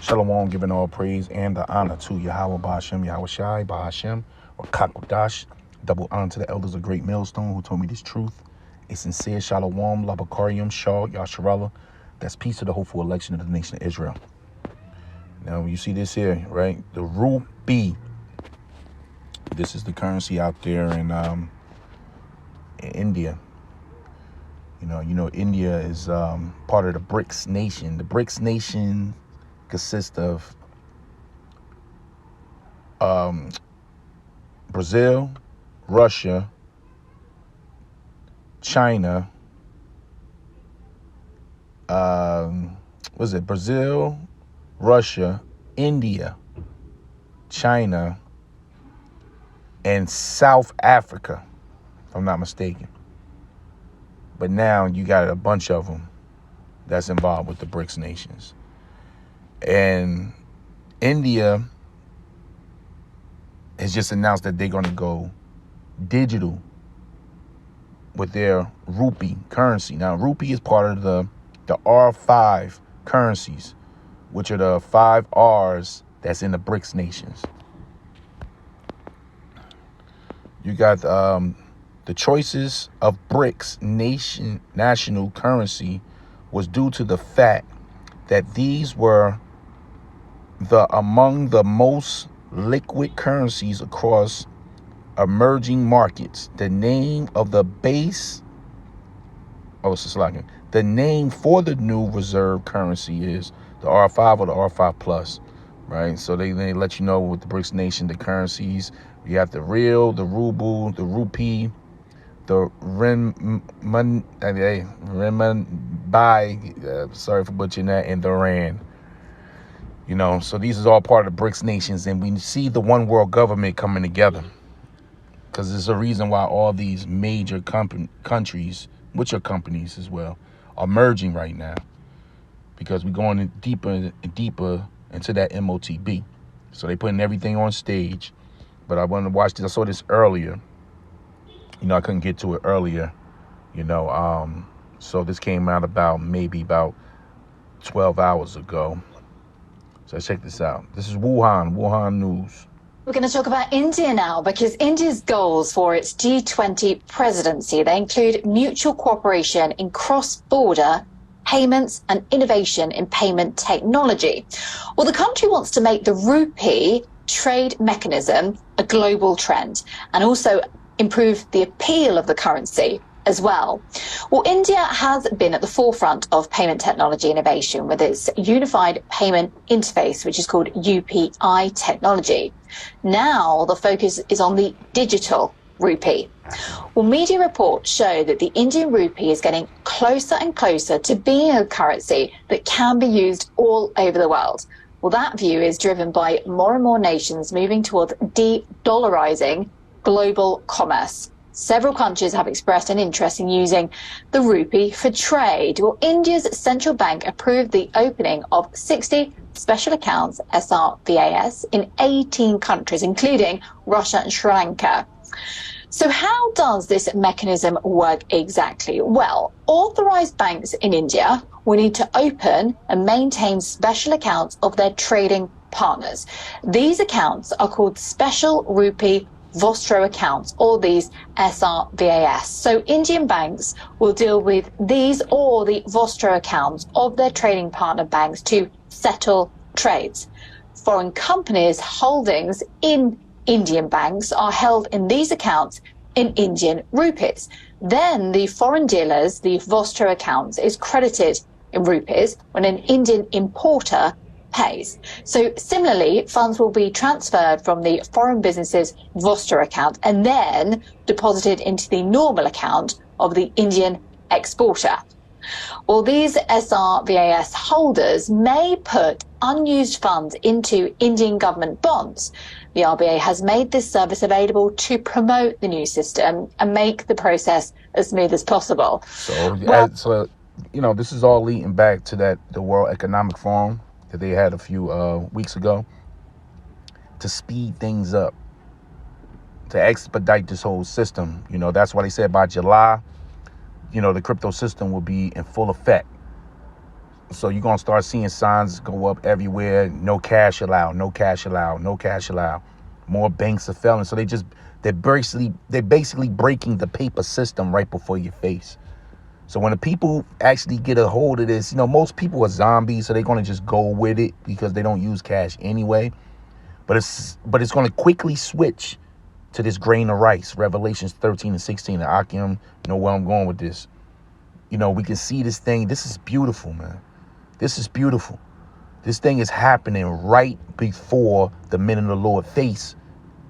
Shalom, giving all praise and the honor to Yahweh Ba'ashem, Yahweh Shai, Ba'ashem, or Kakwadash. Double honor to the elders of Great Millstone who told me this truth. A sincere Shalom, Labakarium, Shah, Yasharallah. That's peace to the hopeful election of the nation of Israel. Now, you see this here, right? The rupee. This is the currency out there in India. You know, India is part of the BRICS nation. The BRICS nation consists of Brazil, Russia, China, Brazil, Russia, India, China, and South Africa, if I'm not mistaken. But now you got a bunch of them that's involved with the BRICS nations. And India has just announced that they're going to go digital with their rupee currency. Now, rupee is part of the R5 currencies, which are the 5 R's that's in the BRICS nations. You got the choices of BRICS national currency was due to the fact that these were among the most liquid currencies across emerging markets. The name of the the name for the new reserve currency is the R5 or the R5 Plus, right? So they let you know with the BRICS nation, the currencies. You have the real, the ruble, the rupee, the renminbi, sorry for butchering that, and the rand. You know, so these is all part of the BRICS nations, and we see the one world government coming together, because there's a reason why all these major countries, which are companies as well, are merging right now, because we're going deeper and deeper into that MOTB. So they're putting everything on stage. But I wanted to watch this. I saw this earlier. You know, I couldn't get to it earlier. You know, so this came out about 12 hours ago. So let's check this out. This is Wuhan News. We're going to talk about India now, because India's goals for its G20 presidency, they include mutual cooperation in cross-border payments and innovation in payment technology. Well, the country wants to make the rupee trade mechanism a global trend and also improve the appeal of the currency as well. Well, India has been at the forefront of payment technology innovation with its unified payment interface, which is called UPI technology. Now the focus is on the digital rupee. Well, media reports show that the Indian rupee is getting closer and closer to being a currency that can be used all over the world. Well, that view is driven by more and more nations moving towards de-dollarizing global commerce. Several countries have expressed an interest in using the rupee for trade. Well, India's central bank approved the opening of 60 special accounts, SRVAS, in 18 countries, including Russia and Sri Lanka. So how does this mechanism work exactly? Well, authorized banks in India will need to open and maintain special accounts of their trading partners. These accounts are called special rupee Vostro accounts, or these SRVAS. So Indian banks will deal with these or the Vostro accounts of their trading partner banks to settle trades. Foreign companies' holdings in Indian banks are held in these accounts in Indian rupees. Then the foreign dealers, the Vostro accounts, is credited in rupees when an Indian importer pays. So similarly, funds will be transferred from the foreign business's Vostro account and then deposited into the normal account of the Indian exporter. Well, these SRVAS holders may put unused funds into Indian government bonds. The RBA has made this service available to promote the new system and make the process as smooth as possible. So you know, this is all leading back to the World Economic Forum that they had a few weeks ago to speed things up, to expedite this whole system. You know, that's why they said by July, you know, the crypto system will be in full effect. So you're going to start seeing signs go up everywhere. No cash allowed, no cash allowed, no cash allowed. More banks are failing. So they're basically breaking the paper system right before your face. So when the people actually get a hold of this, most people are zombies, so they're going to just go with it because they don't use cash anyway. But it's going to quickly switch to this grain of rice, Revelations 13 and 16. And Akim, know where I'm going with this. We can see this thing. This is beautiful, man. This is beautiful. This thing is happening right before the men of the Lord face.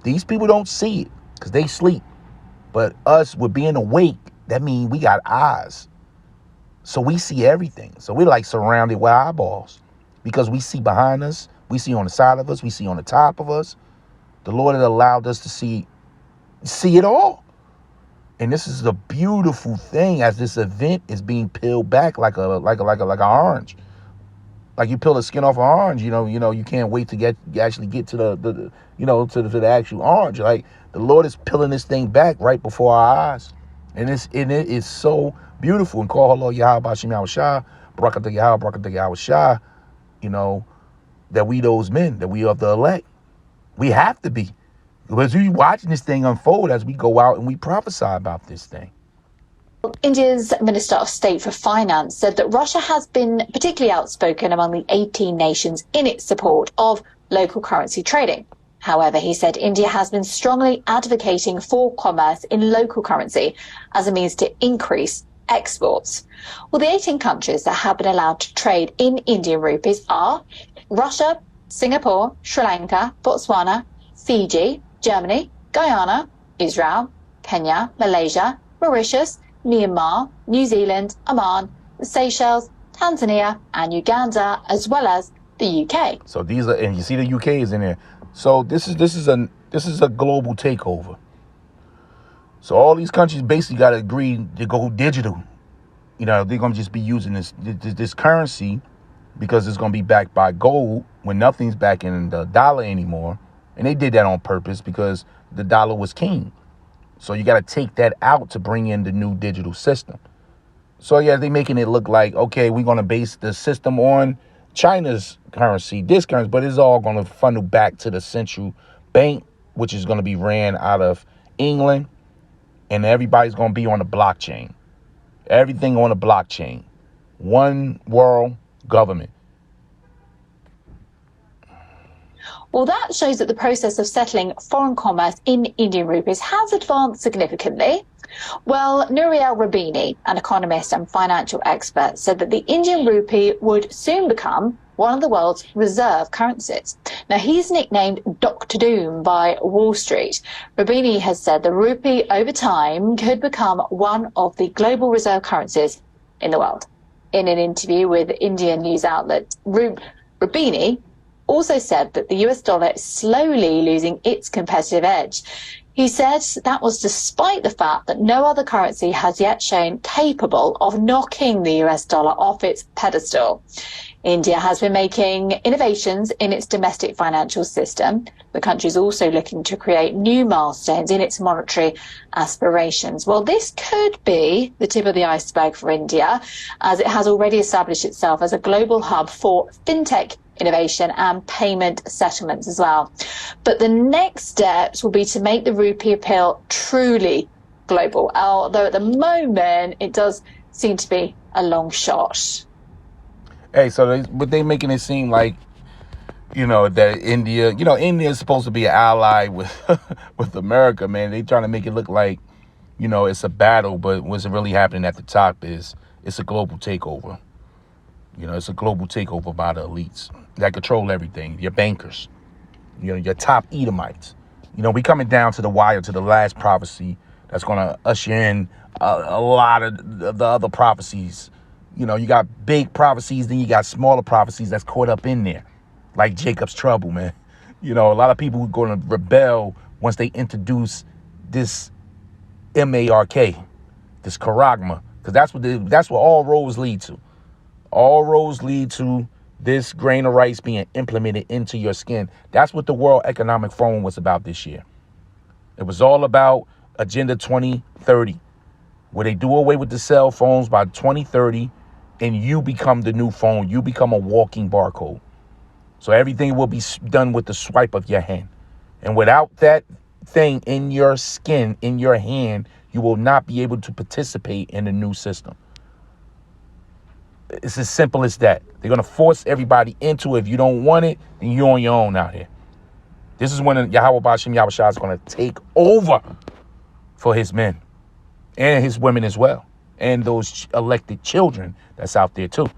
These people don't see it because they sleep. But us, with being awake, that means we got eyes. So we see everything. So we're like surrounded with eyeballs because we see behind us. We see on the side of us. We see on the top of us. The Lord has allowed us to see it all. And this is a beautiful thing as this event is being peeled back like an orange. Like you peel the skin off an orange, you can't wait to actually get to the actual orange. Like the Lord is peeling this thing back right before our eyes. And it is so beautiful. And call Allah Yahweh Bashim Yahweh Shah, Barakatah Yahweh, Barakatah Yahweh Shah, that we those men, that we are the elect. We have to be. Because we're watching this thing unfold as we go out and we prophesy about this thing. India's Minister of State for Finance said that Russia has been particularly outspoken among the 18 nations in its support of local currency trading. However, he said India has been strongly advocating for commerce in local currency as a means to increase exports. Well, the 18 countries that have been allowed to trade in Indian rupees are Russia, Singapore, Sri Lanka, Botswana, Fiji, Germany, Guyana, Israel, Kenya, Malaysia, Mauritius, Myanmar, New Zealand, Oman, the Seychelles, Tanzania, and Uganda, as well as the UK. So these are, and you see the UK is in there. So this is a global takeover. So all these countries basically got to agree to go digital. They're gonna just be using this currency because it's gonna be backed by gold when nothing's backing the dollar anymore. And they did that on purpose because the dollar was king. So you got to take that out to bring in the new digital system. So yeah, they're making it look like, okay, we're going to base the system on China's currency, this currency, but it's all going to funnel back to the central bank, which is going to be ran out of England. And everybody's going to be on the blockchain. Everything on the blockchain. One world government. Well, that shows that the process of settling foreign commerce in Indian rupees has advanced significantly. Well, Nouriel Rabini, an economist and financial expert, said that the Indian rupee would soon become one of the world's reserve currencies. Now, he's nicknamed Dr. Doom by Wall Street. Rabini has said the rupee over time could become one of the global reserve currencies in the world. In an interview with Indian news outlet Rabini also said that the US dollar is slowly losing its competitive edge. He said that was despite the fact that no other currency has yet shown capable of knocking the US dollar off its pedestal. India has been making innovations in its domestic financial system. The country is also looking to create new milestones in its monetary aspirations. Well, this could be the tip of the iceberg for India, as it has already established itself as a global hub for fintech innovation and payment settlements as well. But the next steps will be to make the rupee appeal truly global, although at the moment it does seem to be a long shot. Hey, so they making it seem like, that India is supposed to be an ally with with America, man. They trying to make it look like, it's a battle, but what's really happening at the top is it's a global takeover. It's a global takeover by the elites that control everything. Your bankers, your top Edomites. We coming down to the wire, to the last prophecy that's going to usher in a lot of the other prophecies. You got big prophecies, then you got smaller prophecies that's caught up in there, like Jacob's trouble, man. A lot of people are going to rebel once they introduce this MARK, this charagma, because that's what all roads lead to. All roads lead to this grain of rice being implemented into your skin. That's what the World Economic Forum was about this year. It was all about Agenda 2030, where they do away with the cell phones by 2030. and you become the new phone. You become a walking barcode. So everything will be done with the swipe of your hand. And without that thing in your skin, in your hand, you will not be able to participate in the new system. It's as simple as that. They're going to force everybody into it. If you don't want it, then you're on your own out here. This is when Yahweh Bashim Yahushua is going to take over for his men and his women as well. And those elected children that's out there too.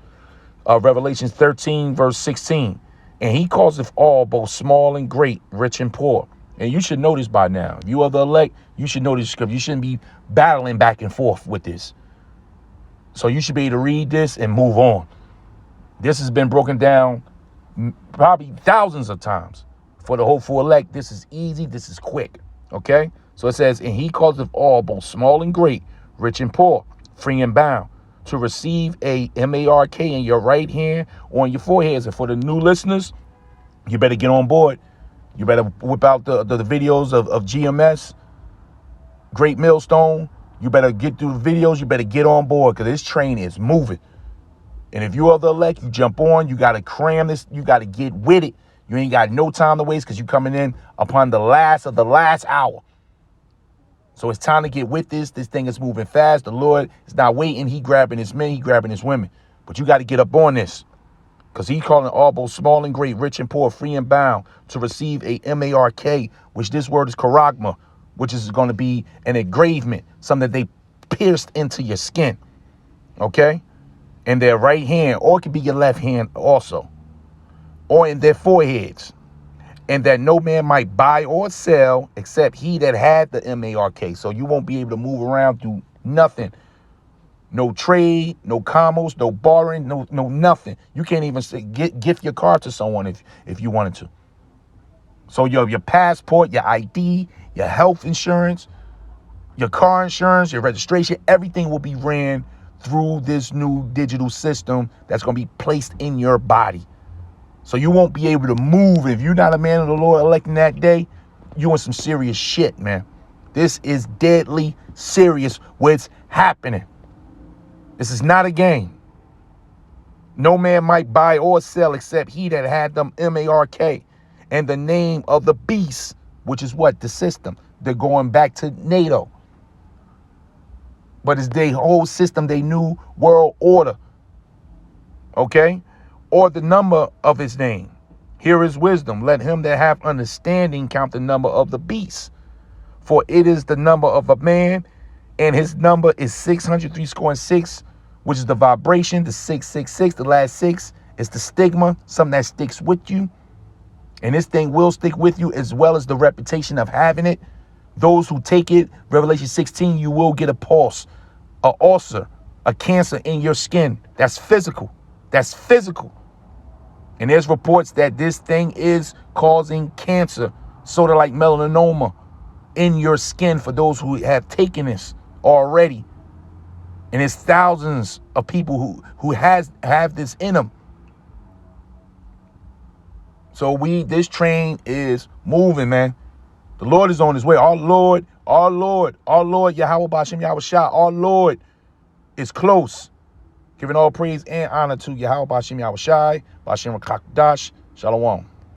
Revelations 13, verse 16. And he causeth all, both small and great, rich and poor. And you should know this by now. If you are the elect, you should know this scripture. You shouldn't be battling back and forth with this. So you should be able to read this and move on. This has been broken down probably thousands of times. For the hopeful elect, this is easy. This is quick. Okay? So it says, and he causeth all, both small and great, rich and poor, free and bound, to receive a MARK in your right hand or on your foreheads. And for the new listeners, you better get on board. You better whip out the videos of GMS, Great Millstone. You better get through the videos. You better get on board because this train is moving. And if you are the elect, you jump on. You got to cram this. You got to get with it. You ain't got no time to waste because you're coming in upon the last of the last hour. So it's time to get with this. This thing is moving fast. The Lord is not waiting. He grabbing his men. He grabbing his women. But you got to get up on this because he's calling all both small and great, rich and poor, free and bound to receive a MARK, which this word is charagma, which is going to be an engravement, something that they pierced into your skin. Okay? In their right hand, or it could be your left hand also, or in their foreheads. And that no man might buy or sell except he that had the MARK. So you won't be able to move around, do nothing. No trade, no commos, no borrowing, no nothing. You can't even say gift your car to someone if you wanted to. So your passport, your ID, your health insurance, your car insurance, your registration, everything will be ran through this new digital system that's going to be placed in your body. So you won't be able to move. If you're not a man of the Lord electing that day, you're in some serious shit, man. This is deadly serious what's happening. This is not a game. No man might buy or sell except he that had them MARK and the name of the beast, which is what? The system. They're going back to NATO. But it's their whole system, they new world order. Okay? Or the number of his name. Here is wisdom. Let him that have understanding count the number of the beast. For it is the number of a man, and his number is 636, which is the vibration, the 666, the last 6 is the stigma, something that sticks with you. And this thing will stick with you as well as the reputation of having it. Those who take it, Revelation 16, you will get a pulse, an ulcer, a cancer in your skin. That's physical. That's physical. And there's reports that this thing is causing cancer, sort of like melanoma in your skin for those who have taken this already. And it's thousands of people who have this in them. So this train is moving, man. The Lord is on his way. Our Lord, Yahweh Bashim Yahushua, our Lord is close. Giving all praise and honor to Yahweh Bashim Yahushua, Bashim Rakakdash, Shalom.